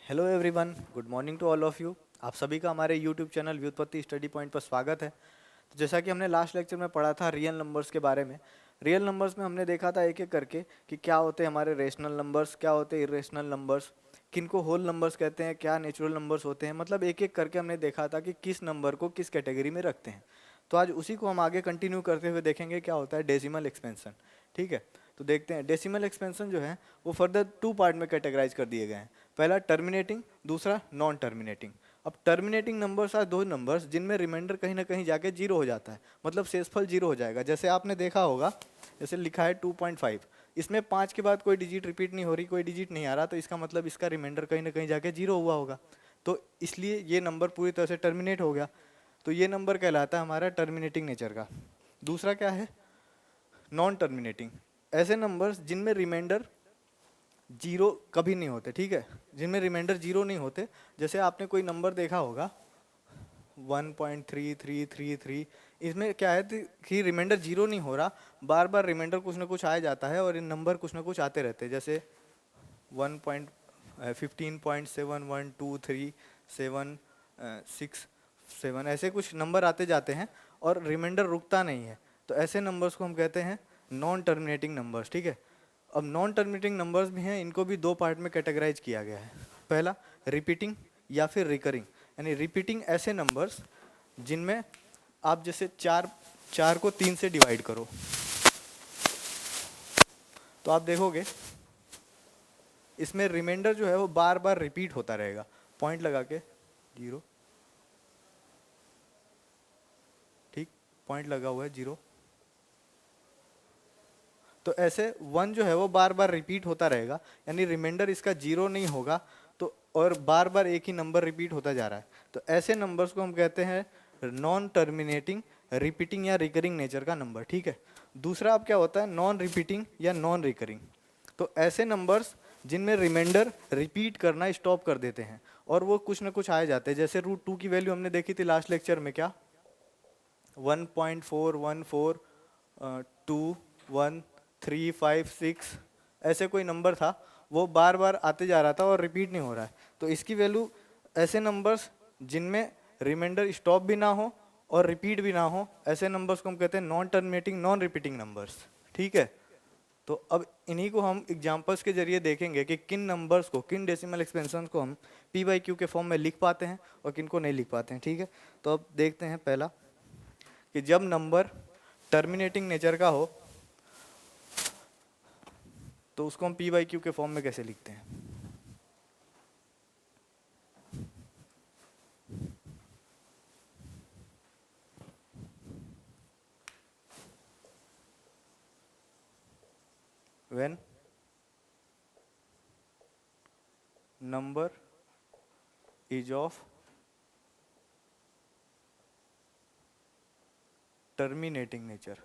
Hello everyone, good morning to all of you. आप सभी का हमारे YouTube channel Vyutpatti study point पर स्वागत है। तो जैसा कि हमने लास्ट लेक्चर में पढ़ा था रियल नंबर्स के बारे में। रियल नंबर्स में हमने देखा था एक एक करके कि क्या होते हैं हमारे रेशनल नंबर्स, क्या होते हैं इरेशनल नंबर्स, किनको होल नंबर्स कहते हैं, क्या नेचुरल नंबर्स होते हैं। मतलब एक एक करके हमने देखा था कि किस नंबर को किस कैटेगरी में रखते हैं। तो आज उसी को हम आगे कंटिन्यू करते हुए देखेंगे क्या होता है डेसिमल एक्सपेंशन। ठीक है, तो देखते हैं डेसिमल एक्सपेंशन जो है वो फर्दर टू पार्ट में कैटेगराइज कर दिए गए हैं। पहला टर्मिनेटिंग, दूसरा नॉन टर्मिनेटिंग। अब टर्मिनेटिंग नंबर्स आर दो नंबर्स जिनमें रिमाइंडर कहीं ना कहीं जाके जीरो हो जाता है, मतलब शेषफल जीरो हो जाएगा। जैसे आपने देखा होगा, जैसे लिखा है 2.5, इसमें 5 के बाद कोई डिजिट रिपीट नहीं हो रही, कोई डिजिट नहीं आ रहा, तो इसका मतलब इसका रिमाइंडर कहीं ना कहीं जाके जीरो हुआ होगा। तो इसलिए ये नंबर पूरी तरह से टर्मिनेट हो गया। तो ये नंबर कहलाता है हमारा टर्मिनेटिंग नेचर का। दूसरा क्या है, नॉन टर्मिनेटिंग। ऐसे नंबर्स जिनमें रिमाइंडर जीरो कभी नहीं होते। ठीक है, जिनमें रिमाइंडर जीरो नहीं होते। जैसे आपने कोई नंबर देखा होगा 1.3333, इसमें क्या है कि रिमाइंडर जीरो नहीं हो रहा, बार बार रिमाइंडर कुछ ना कुछ आया जाता है और इन नंबर कुछ ना कुछ आते रहते हैं। जैसे 15.71237 ऐसे कुछ नंबर आते जाते हैं और रिमाइंडर रुकता नहीं है। तो ऐसे नंबर्स को हम कहते हैं नॉन टर्मिनेटिंग नंबर्स। ठीक है, अब नॉन टर्मिनेटिंग नंबर्स भी हैं, इनको भी दो पार्ट में कैटेगराइज किया गया है। पहला रिपीटिंग या फिर रिकरिंग। यानी रिपीटिंग ऐसे नंबर्स जिनमें आप जैसे चार चार को 3 से डिवाइड करो तो आप देखोगे इसमें रिमाइंडर जो है वो बार बार रिपीट होता रहेगा। पॉइंट लगा के 0, ठीक, पॉइंट लगा हुआ है 0। तो ऐसे 1 जो है वो बार बार रिपीट होता रहेगा, यानी रिमाइंडर इसका 0 नहीं होगा। तो और बार बार एक ही नंबर रिपीट होता जा रहा है। तो ऐसे नंबर्स को हम कहते हैं नॉन टर्मिनेटिंग, रिपीटिंग या रिकरिंग नेचर का नंबर। ठीक है, दूसरा अब क्या होता है नॉन रिपीटिंग या नॉन रिकरिंग। तो ऐसे नंबर्स जिनमें रिमाइंडर रिपीट करना स्टॉप कर देते हैं और वो कुछ ना कुछ आए जाते हैं। जैसे √2 की वैल्यू हमने देखी थी लास्ट लेक्चर में, क्या 1.414121356 ऐसे कोई नंबर था, वो बार बार आते जा रहा था और रिपीट नहीं हो रहा है। तो इसकी वैल्यू, ऐसे नंबर्स जिनमें रिमाइंडर स्टॉप भी ना हो और रिपीट भी ना हो, ऐसे नंबर्स को हम कहते हैं non terminating non repeating numbers. ठीक है, तो अब इन्हीं को हम एग्जांपल्स के जरिए देखेंगे कि किन नंबर्स को, किन डेसिमल एक्सपेंशन को हम पी बाई क्यू के फॉर्म में लिख पाते हैं और किन को नहीं लिख पाते हैं। ठीक है, तो अब देखते हैं पहला कि जब नंबर टर्मिनेटिंग नेचर का हो तो उसको हम पी बाई क्यू के फॉर्म में कैसे लिखते हैं। When number is of terminating nature.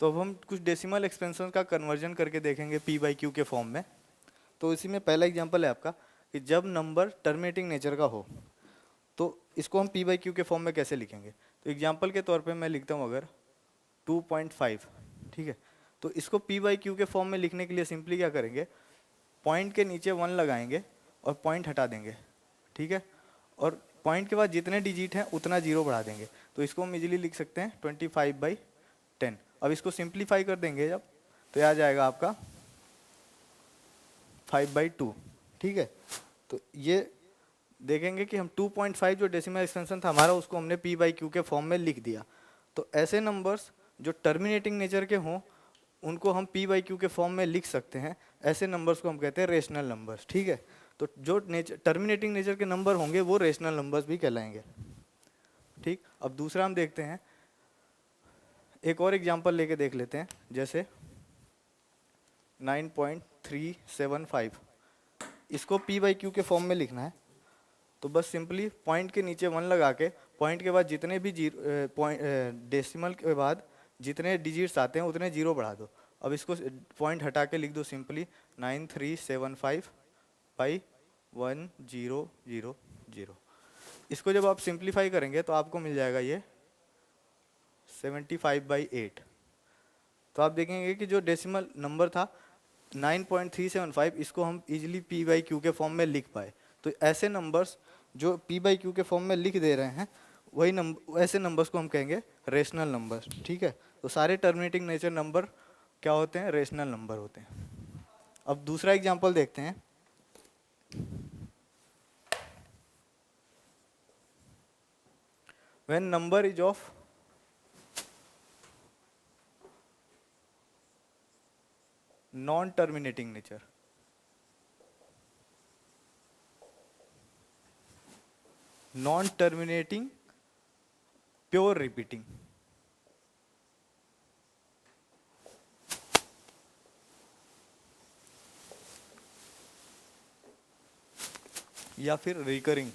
तो अब हम कुछ डेसिमल एक्सपेंशन का कन्वर्जन करके देखेंगे पी बाई क्यू के फॉर्म में। तो इसी में पहला एग्जांपल है आपका कि जब नंबर टर्मिनेटिंग नेचर का हो तो इसको हम पी बाई क्यू के फॉर्म में कैसे लिखेंगे। तो एग्जांपल के तौर पे मैं लिखता हूँ अगर 2.5, ठीक है, तो इसको पी बाई क्यू के फॉर्म में लिखने के लिए सिंपली क्या करेंगे, पॉइंट के नीचे 1 लगाएंगे और पॉइंट हटा देंगे। ठीक है, और पॉइंट के बाद जितने डिजिट हैं उतना 0 बढ़ा देंगे। तो इसको हम इजीली लिख सकते हैं 25/10। अब इसको सिंप्लीफाई कर देंगे जब, तो यह आ जाएगा आपका 5/2। ठीक है, तो ये देखेंगे कि हम 2.5 जो डेसिमल एक्सटेंशन था हमारा, उसको हमने पी बाई क्यू के फॉर्म में लिख दिया। तो ऐसे नंबर्स जो टर्मिनेटिंग नेचर के हों उनको हम पी बाई क्यू के फॉर्म में लिख सकते हैं। ऐसे नंबर्स को हम कहते हैं रेशनल नंबर्स। ठीक है, तो जो टर्मिनेटिंग नेचर के नंबर होंगे वो रेशनल नंबर्स भी कहलाएंगे। ठीक, अब दूसरा हम देखते हैं, एक और एग्जांपल लेके देख लेते हैं। जैसे 9.375, इसको पी बाई क्यू के फॉर्म में लिखना है। तो बस सिंपली पॉइंट के नीचे 1 लगा के पॉइंट के बाद जितने भी डेसिमल के बाद जितने डिजिट्स आते हैं उतने 0 बढ़ा दो। अब इसको पॉइंट हटा के लिख दो सिंपली 9375/1000। इसको जब आप सिंप्लीफाई करेंगे तो आपको मिल जाएगा ये 75/8। तो आप देखेंगे कि जो डेसिमल नंबर था 9.375, इसको हम इजीली पी बाई क्यू के फॉर्म में लिख पाए। तो ऐसे नंबर्स जो पी बाई क्यू के फॉर्म में लिख दे रहे हैं, वही नंबर, ऐसे नंबर्स को हम कहेंगे रेशनल नंबर्स। ठीक है, तो सारे टर्मिनेटिंग नेचर नंबर क्या होते हैं? रेशनल नंबर होते हैं। अब दूसरा एग्जांपल देखते हैं। When number is of non terminating nature, non terminating pure repeating, या फिर रिकरिंग।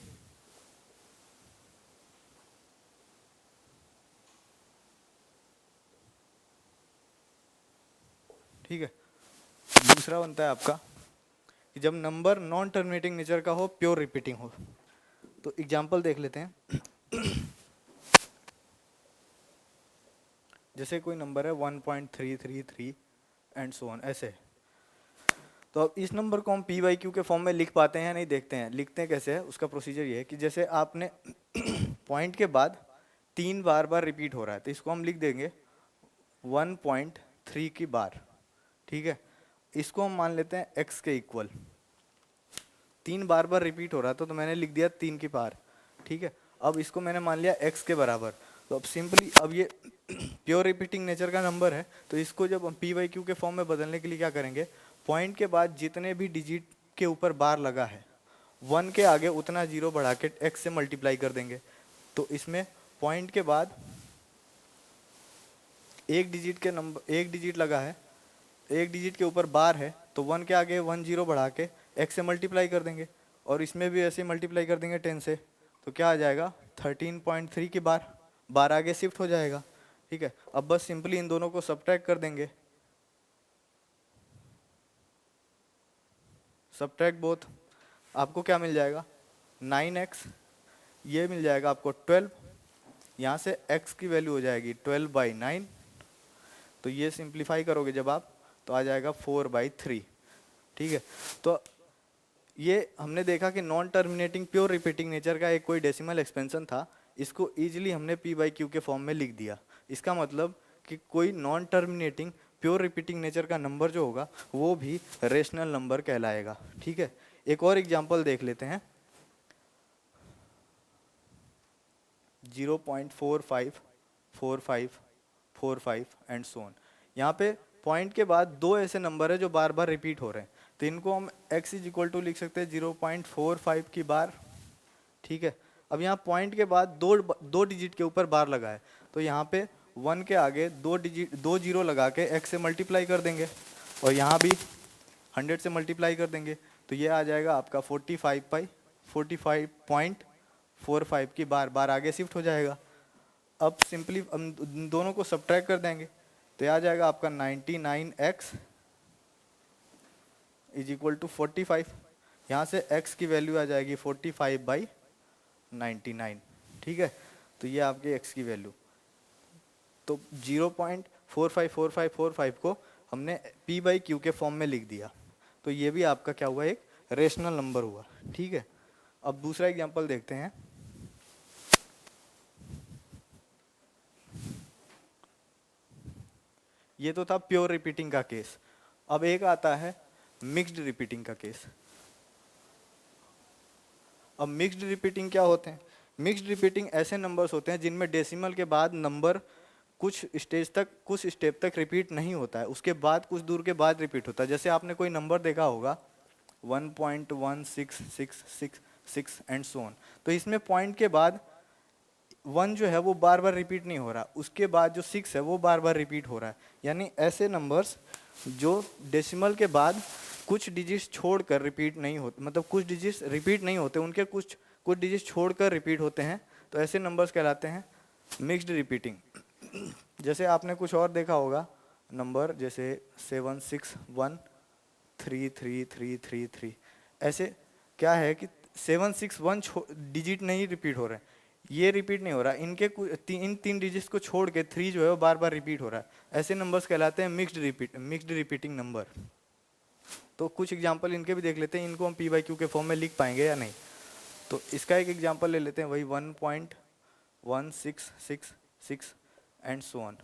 ठीक है, दूसरा बनता है आपका कि जब नंबर नॉन टर्मिनेटिंग नेचर का हो, प्योर रिपीटिंग हो। तो एग्जांपल देख लेते हैं। जैसे कोई नंबर है 1.333 एंड सो ऑन, ऐसे। तो अब इस नंबर को हम पी बाई क्यू के फॉर्म में लिख पाते हैं? नहीं, देखते हैं लिखते हैं कैसे है। उसका प्रोसीजर ये है कि जैसे आपने पॉइंट के बाद 3 बार बार रिपीट हो रहा है, तो इसको हम लिख देंगे 1.3 की बार। ठीक है, इसको हम मान लेते हैं x के इक्वल। 3 बार बार रिपीट हो रहा था, तो मैंने लिख दिया 3 की बार। ठीक है, अब इसको मैंने मान लिया x के बराबर। तो अब सिंपली, अब ये प्योर रिपीटिंग नेचर का नंबर है, तो इसको जब हम पी बाई क्यू के फॉर्म में बदलने के लिए क्या करेंगे? पॉइंट के बाद जितने भी डिजिट के ऊपर बार लगा है, 1 के आगे उतना जीरो बढ़ा के x से मल्टीप्लाई कर देंगे। तो इसमें पॉइंट के बाद एक डिजिट के नंबर, एक डिजिट लगा है, एक डिजिट के ऊपर बार है, तो 1 के आगे 1 जीरो बढ़ा के x से मल्टीप्लाई कर देंगे। और इसमें भी ऐसे मल्टीप्लाई कर देंगे 10 से, तो क्या आ जाएगा? 13.3 की बार। बार आगे शिफ्ट हो जाएगा। ठीक है, अब बस सिंपली इन दोनों को सब्ट्रैक्ट कर देंगे। सब्ट्रैक्ट बोथ, आपको क्या मिल जाएगा? 9x, ये मिल जाएगा आपको 12। यहाँ से x की वैल्यू हो जाएगी 12/9। तो ये सिंप्लीफाई करोगे जब आप, तो आ जाएगा 4/3। ठीक है, तो ये हमने देखा कि non terminating pure repeating nature का एक कोई डेसिमल एक्सपेंशन था, इसको इजीली हमने पी बाई क्यू के फॉर्म में लिख दिया। इसका मतलब कि कोई non terminating pure repeating nature का नंबर जो होगा वो भी रेशनल नंबर कहलाएगा। ठीक है, एक और एग्जांपल देख लेते हैं। 0.454545 एंड सो ऑन। यहाँ पे पॉइंट के बाद दो ऐसे नंबर है जो बार बार रिपीट हो रहे हैं, तो इनको हम x इज इक्वल टू लिख सकते हैं 0.45 की बार। ठीक है, अब यहाँ पॉइंट के बाद दो डिजिट के ऊपर बार लगा है, तो यहाँ पे 1 के आगे दो जीरो लगा के x से मल्टीप्लाई कर देंगे, और यहाँ भी 100 से मल्टीप्लाई कर देंगे, तो ये आ जाएगा आपका 45.45 की बार। बार आगे शिफ्ट हो जाएगा। अब सिंपली हम दोनों को सब्ट्रैक्ट कर देंगे, तो ये आ जाएगा आपका 99x इज इक्वल टू 45। यहाँ से x की वैल्यू आ जाएगी 45/99। ठीक है, तो ये आपकी x की वैल्यू। तो 0.454545 को हमने p बाई क्यू के फॉर्म में लिख दिया, तो ये भी आपका क्या हुआ? एक रेशनल नंबर हुआ। ठीक है, अब दूसरा एग्जांपल देखते हैं। ये तो था प्योर रिपीटिंग का केस। अब एक आता है मिक्स्ड रिपीटिंग का केस। अब मिक्स्ड रिपीटिंग क्या होते हैं? मिक्स्ड रिपीटिंग ऐसे नंबर्स होते हैं जिनमें डेसिमल के बाद नंबर कुछ स्टेप तक रिपीट नहीं होता है, उसके बाद कुछ दूर के बाद रिपीट होता है। जैसे आपने कोई नंबर देखा होगा 1.1666 एंड सो ऑन, तो इसमें पॉइंट के बाद 1 जो है वो बार बार रिपीट नहीं हो रहा, उसके बाद जो 6 है वो बार बार रिपीट हो रहा है। यानी ऐसे नंबर्स जो डेसिमल के बाद कुछ डिजिट्स छोड़कर रिपीट नहीं होते, मतलब कुछ डिजिट्स रिपीट नहीं होते, उनके कुछ डिजिट्स छोड़कर रिपीट होते हैं, तो ऐसे नंबर्स कहलाते हैं मिक्स्ड रिपीटिंग। जैसे आपने कुछ और देखा होगा नंबर, जैसे 761333333। ऐसे क्या है कि 761 डिजिट नहीं रिपीट हो रहे हैं, ये रिपीट नहीं हो रहा, इनके इन 3 डिजिट्स को छोड़ के 3 जो है वो बार बार रिपीट हो रहा है। ऐसे नंबर्स कहलाते हैं मिक्स्ड रिपीटिंग नंबर। तो कुछ एग्जांपल इनके भी देख लेते हैं, इनको हम पी बाई क्यू के फॉर्म में लिख पाएंगे या नहीं। तो इसका एक एग्जांपल ले लेते हैं, वही 1.1666 एंड सो ऑन।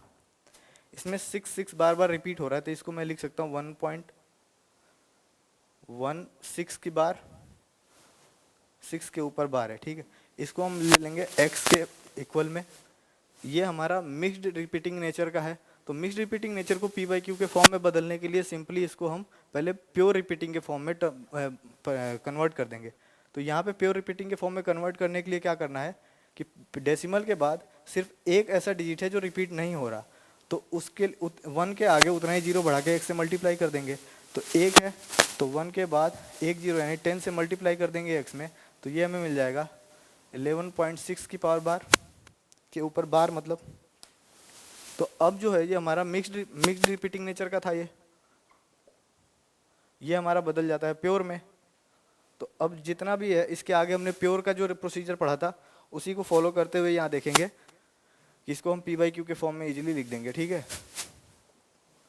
इसमें 6 बार बार रिपीट हो रहा है, तो इसको मैं लिख सकता हूँ 1.16 की बार 6 के ऊपर बार है, ठीक है। इसको हम ले लेंगे x के इक्वल में। ये हमारा मिक्स्ड रिपीटिंग नेचर का है। तो मिक्स्ड रिपीटिंग नेचर को पी बाई क्यू के फॉर्म में बदलने के लिए सिंपली इसको हम पहले प्योर रिपीटिंग के फॉर्म में कन्वर्ट कर देंगे। तो यहाँ पे प्योर रिपीटिंग के फॉर्म में कन्वर्ट करने के लिए क्या करना है कि डेसिमल के बाद सिर्फ एक ऐसा डिजिट है जो रिपीट नहीं हो रहा, तो उसके 1 के आगे उतना ही जीरो बढ़ा के x से मल्टीप्लाई कर देंगे। तो 1 है तो 1 के बाद एक जीरो यानी 10 से मल्टीप्लाई कर देंगे x में, तो ये हमें मिल जाएगा 11.6 की पावर बार के ऊपर बार मतलब। तो अब जो है ये हमारा मिक्स्ड रिपीटिंग नेचर का था, ये हमारा बदल जाता है प्योर में। तो अब जितना भी है इसके आगे हमने प्योर का जो प्रोसीजर पढ़ा था उसी को फॉलो करते हुए यहाँ देखेंगे कि इसको हम पी बाई क्यू के फॉर्म में इजीली लिख देंगे, ठीक है।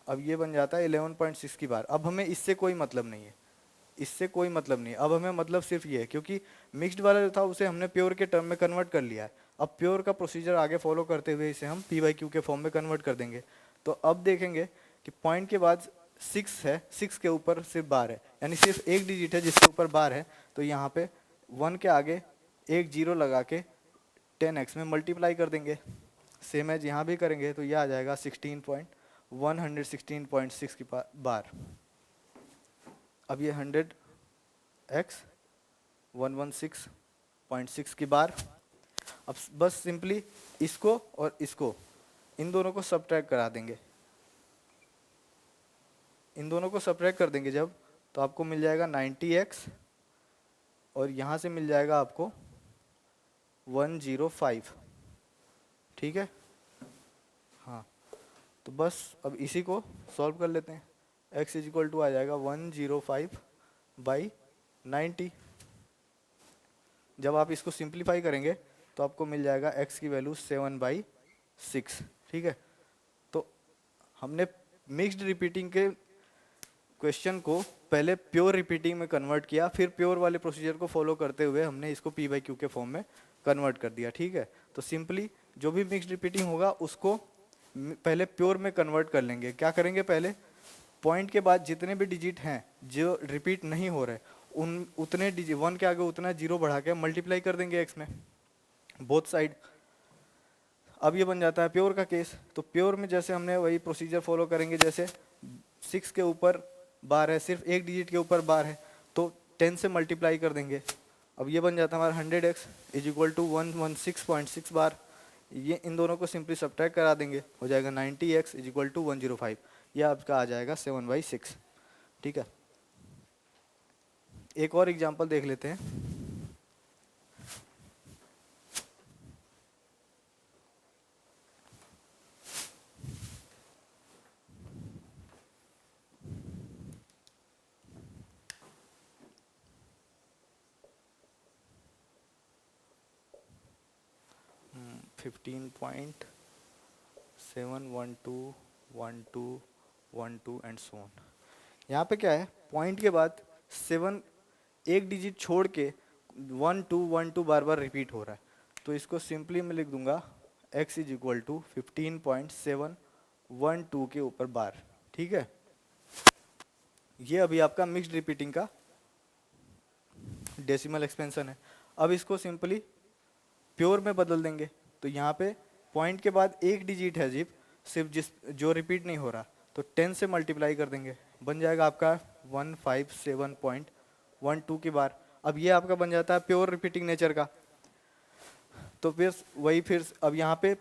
अब ये बन जाता है 11.6 की बार। अब हमें इससे कोई मतलब नहीं है, इससे कोई मतलब नहीं है। अब हमें मतलब सिर्फ ये है, क्योंकि मिक्स्ड वाला जो था उसे हमने प्योर के टर्म में कन्वर्ट कर लिया है। अब प्योर का प्रोसीजर आगे फॉलो करते हुए इसे हम पी बाई क्यू के फॉर्म में कन्वर्ट कर देंगे। तो अब देखेंगे कि पॉइंट के बाद 6 है, 6 के ऊपर सिर्फ बार है, यानी सिर्फ एक डिजिट है जिसके ऊपर बार है। तो यहाँ पे 1 के आगे एक जीरो लगा के 10x में मल्टीप्लाई कर देंगे। सेम एज यहाँ भी करेंगे तो यह आ जाएगा 116.6 की बार। अब ये 100x 116.6 की बार। अब बस सिंपली इसको और इसको इन दोनों को सब्ट्रैक्ट करा देंगे। इन दोनों को सब्ट्रैक्ट कर देंगे जब, तो आपको मिल जाएगा 90x और यहाँ से मिल जाएगा आपको 105, ठीक है। हाँ तो बस अब इसी को सॉल्व कर लेते हैं। x इज इक्वल टू आ जाएगा 105/90। जब आप इसको सिंप्लीफाई करेंगे तो आपको मिल जाएगा x की वैल्यू 7/6, ठीक है। तो हमने मिक्स्ड रिपीटिंग के क्वेश्चन को पहले प्योर रिपीटिंग में कन्वर्ट किया, फिर प्योर वाले प्रोसीजर को फॉलो करते हुए हमने इसको पी बाई क्यू के फॉर्म में कन्वर्ट कर दिया, ठीक है। तो सिंपली जो भी मिक्स्ड रिपीटिंग होगा उसको पहले प्योर में कन्वर्ट कर लेंगे। क्या करेंगे, पहले पॉइंट के बाद जितने भी डिजिट हैं जो रिपीट नहीं हो रहे उन उतने डिजिट 1 के आगे उतना जीरो बढ़ा के मल्टीप्लाई कर देंगे x में बोथ साइड। अब ये बन जाता है प्योर का केस। तो प्योर में जैसे हमने वही प्रोसीजर फॉलो करेंगे, जैसे 6 के ऊपर बार है, सिर्फ एक डिजिट के ऊपर बार है, तो 10 से मल्टीप्लाई कर देंगे। अब ये बन जाता है हमारा 100x इज इक्वल टू 116.6 बार। ये इन दोनों को सिंपली सब्ट्रैक्ट करा देंगे, हो जाएगा 90x इज इक्वल टू 105। यह आपका आ जाएगा 7/6, ठीक है। एक और एग्जांपल देख लेते हैं। Hmm, 15.7121212 and so on. यहाँ पे क्या है, पॉइंट के बाद 7 एक डिजिट छोड़ के 1212 बार बार रिपीट हो रहा है। तो इसको सिंपली मैं लिख दूंगा x इज इक्वल टू 15.712 के ऊपर बार, ठीक है। ये अभी आपका मिक्स्ड रिपीटिंग का डेसिमल एक्सपेंशन है। अब इसको सिंपली प्योर में बदल देंगे। तो यहाँ पे पॉइंट के बाद एक डिजिट है सिर्फ जो रिपीट नहीं हो रहा, तो 10 से मल्टीप्लाई कर देंगे, बन जाएगा आपका 157.12 की बार। अब ये आपका बन जाता है प्योर रिपीटिंग नेचर का। तो फिर अब यहाँ पे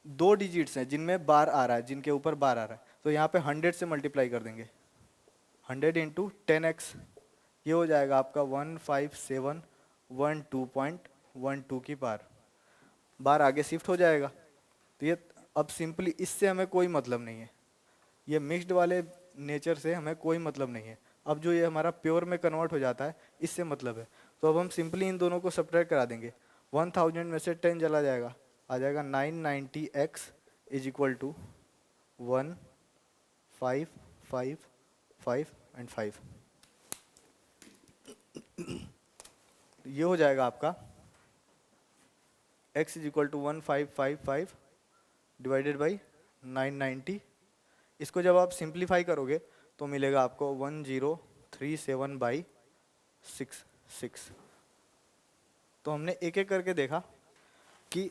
2 डिजिट्स हैं जिनमें बार आ रहा है, जिनके ऊपर बार आ रहा है, तो यहाँ पे 100 से मल्टीप्लाई कर देंगे, 100 इंटू 10x, ये हो जाएगा आपका 15712.12 की बार आगे शिफ्ट हो जाएगा। तो ये अब सिंपली इससे हमें कोई मतलब नहीं है, ये मिक्स्ड वाले नेचर से हमें कोई मतलब नहीं है। अब जो ये हमारा प्योर में कन्वर्ट हो जाता है इससे मतलब है। तो अब हम सिंपली इन दोनों को सब्ट्रैक्ट करा देंगे। 1000 में से 10 चला जाएगा, आ जाएगा 990x is equal to 1 5 5 5 and 5। ये हो जाएगा आपका x is equal to 1555 divided by 990। इसको जब आप सिंप्लीफाई करोगे तो मिलेगा आपको 1037 बाई 6। तो हमने एक एक करके देखा कि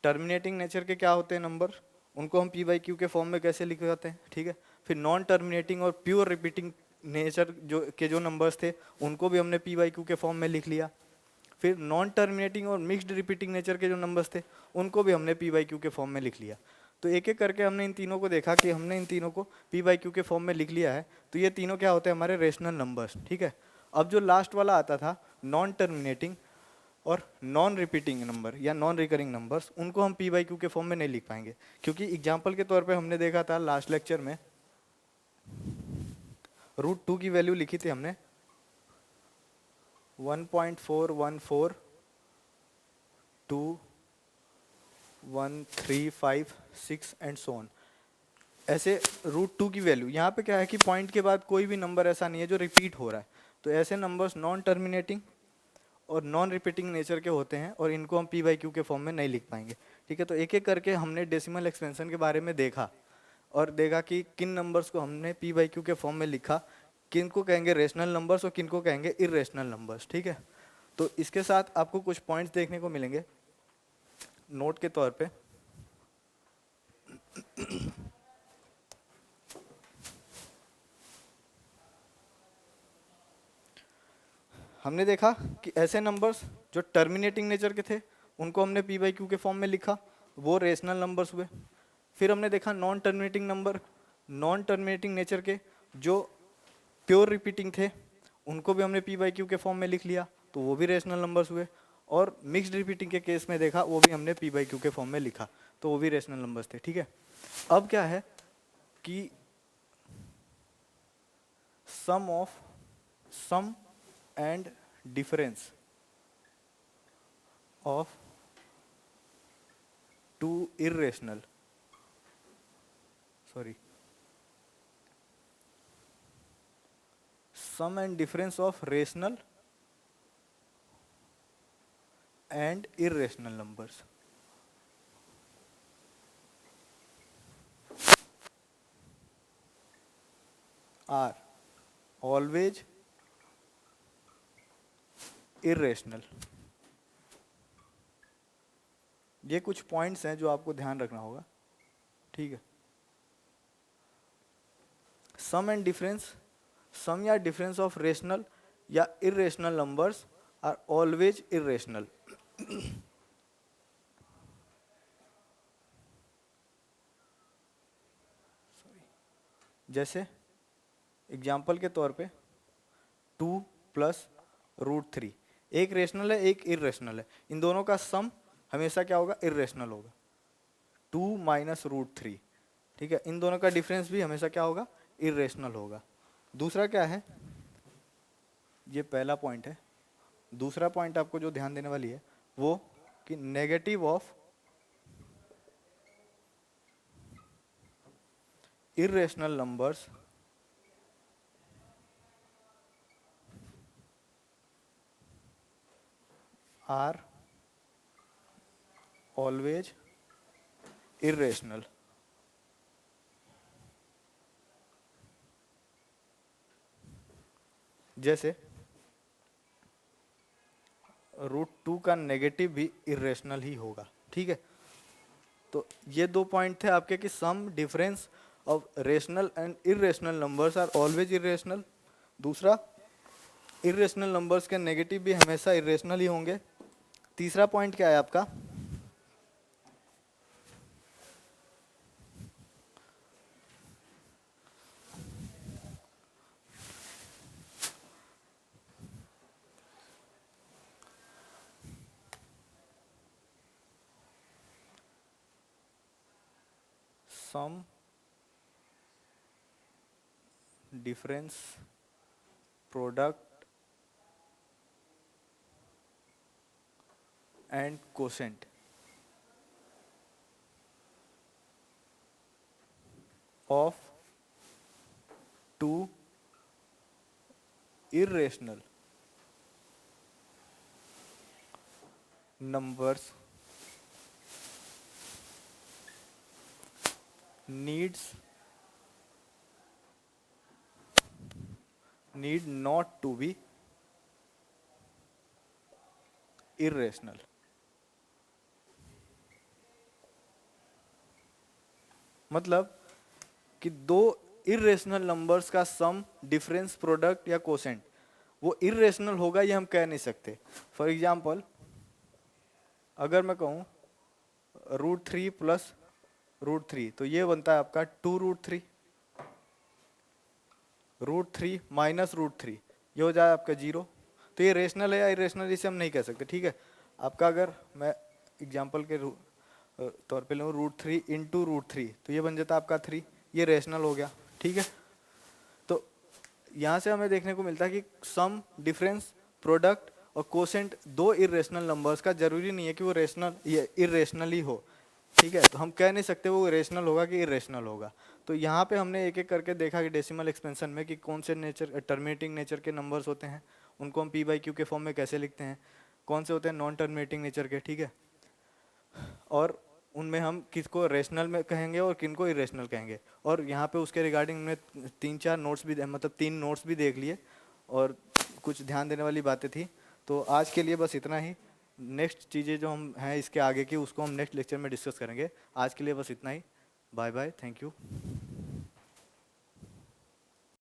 टर्मिनेटिंग नेचर के क्या होते हैं नंबर, उनको हम p/q के फॉर्म में कैसे लिखते हैं, ठीक है। फिर नॉन टर्मिनेटिंग और प्योर रिपीटिंग नेचर जो नंबर्स थे उनको भी हमने p/q के फॉर्म में लिख लिया। फिर नॉन टर्मिनेटिंग और मिक्स्ड रिपीटिंग नेचर के जो नंबर्स थे उनको भी हमने p/q के फॉर्म में लिख लिया। तो एक एक करके हमने इन तीनों को देखा कि हमने इन तीनों को p/q के फॉर्म में लिख लिया है। तो ये तीनों क्या होते हैं, हमारे रेशनल नंबर्स, ठीक है। अब जो लास्ट वाला आता था नॉन टर्मिनेटिंग और नॉन रिपीटिंग नंबर या नॉन रिकरिंग नंबर्स, उनको हम p/q के फॉर्म में नहीं लिख पाएंगे, क्योंकि एग्जाम्पल के तौर पे हमने देखा था लास्ट लेक्चर में √2 की वैल्यू लिखी थी हमने 1.414 एंड सो ऑन। ऐसे √2 की वैल्यू, यहाँ पे क्या है कि पॉइंट के बाद कोई भी नंबर ऐसा नहीं है जो रिपीट हो रहा है। तो ऐसे नंबर्स नॉन टर्मिनेटिंग और नॉन रिपीटिंग नेचर के होते हैं और इनको हम p/q के फॉर्म में नहीं लिख पाएंगे, ठीक है। तो एक एक करके हमने डेसिमल एक्सपेंशन के बारे में देखा और देखा कि किन नंबर्स को हमने p/q के फॉर्म में लिखा, किन को कहेंगे रेशनल नंबर्स और किन को कहेंगे इरेशनल नंबर्स, ठीक है। तो इसके साथ आपको कुछ पॉइंट्स देखने को मिलेंगे नोट के तौर पे। हमने देखा कि ऐसे नंबर्स जो टर्मिनेटिंग नेचर के थे उनको हमने p/q के फॉर्म में लिखा, वो रेशनल नंबर्स हुए। फिर हमने देखा non terminating number, non terminating nature के जो प्योर रिपीटिंग थे उनको भी हमने p/q के फॉर्म में लिख लिया, तो वो भी रेशनल नंबर्स हुए। और मिक्स्ड रिपीटिंग के केस में देखा, वो भी हमने p/q के फॉर्म में लिखा, तो वो भी रेशनल नंबर्स थे, ठीक है। अब क्या है कि sum and difference of two irrational sum and difference of rational and irrational numbers are always irrational. ये कुछ पॉइंट्स हैं जो आपको ध्यान रखना होगा, ठीक है। सम एंड डिफरेंस, सम या डिफरेंस ऑफ रेशनल या irrational numbers are always irrational. जैसे एग्जाम्पल के तौर पे 2 प्लस √3, एक रेशनल है एक इरेशनल है, इन दोनों का सम हमेशा क्या होगा, इरेशनल होगा। 2 माइनस √3, ठीक है। इन दोनों का डिफरेंस भी हमेशा क्या होगा, इरेशनल होगा। दूसरा क्या है, ये पहला पॉइंट है। दूसरा पॉइंट आपको जो ध्यान देने वाली है वो कि negative of irrational numbers are always irrational. जैसे √2 का नेगेटिव भी इरेशनल ही होगा, ठीक है। तो ये दो पॉइंट थे आपके कि sum difference of rational and irrational numbers are always irrational. दूसरा, इरेशनल नंबर्स के नेगेटिव भी हमेशा इरेशनल ही होंगे। तीसरा पॉइंट क्या है आपका, sum difference product and quotient of two irrational numbers need not to be irrational. मतलब कि दो इरेशनल नंबर्स का सम, डिफरेंस, प्रोडक्ट या कोसेंट वो इरेशनल होगा ये हम कह नहीं सकते. फॉर एग्जाम्पल अगर मैं कहूँ √3 प्लस √3 तो ये बनता है आपका 2√3. √3 माइनस √3 ये हो जाए आपका 0. तो ये रेशनल है या इरेशनल इसे हम नहीं कह सकते. ठीक है, आपका अगर मैं एग्जाम्पल के तौर पे लूँ √3 इंटू √3 तो ये बन जाता आपका 3. ये रेशनल हो गया. ठीक है, तो यहाँ से हमें देखने को मिलता है कि सम, डिफरेंस, प्रोडक्ट और कोसेंट दो इरेशनल नंबर्स का जरूरी नहीं है कि वो रेशनल या इरेशनल ही हो. ठीक है, तो हम कह नहीं सकते वो रेशनल होगा कि इरेशनल होगा. तो यहाँ पे हमने एक एक करके देखा कि डेसिमल एक्सपेंशन में कि कौन से नेचर, टर्मिनेटिंग नेचर के नंबर्स होते हैं, उनको हम p/q के फॉर्म में कैसे लिखते हैं, कौन से होते हैं नॉन टर्मिनेटिंग नेचर के. ठीक है, और उनमें हम किसको रेशनल में कहेंगे और किनको इरेशनल कहेंगे. और यहाँ पे उसके रिगार्डिंग में 3-4 नोट्स भी मतलब 3 नोट्स भी देख लिए और कुछ ध्यान देने वाली बातें थी. तो आज के लिए बस इतना ही. नेक्स्ट चीज़ें जो हम हैं इसके आगे की उसको हम नेक्स्ट लेक्चर में डिस्कस करेंगे. आज के लिए बस इतना ही. Bye bye, thank you.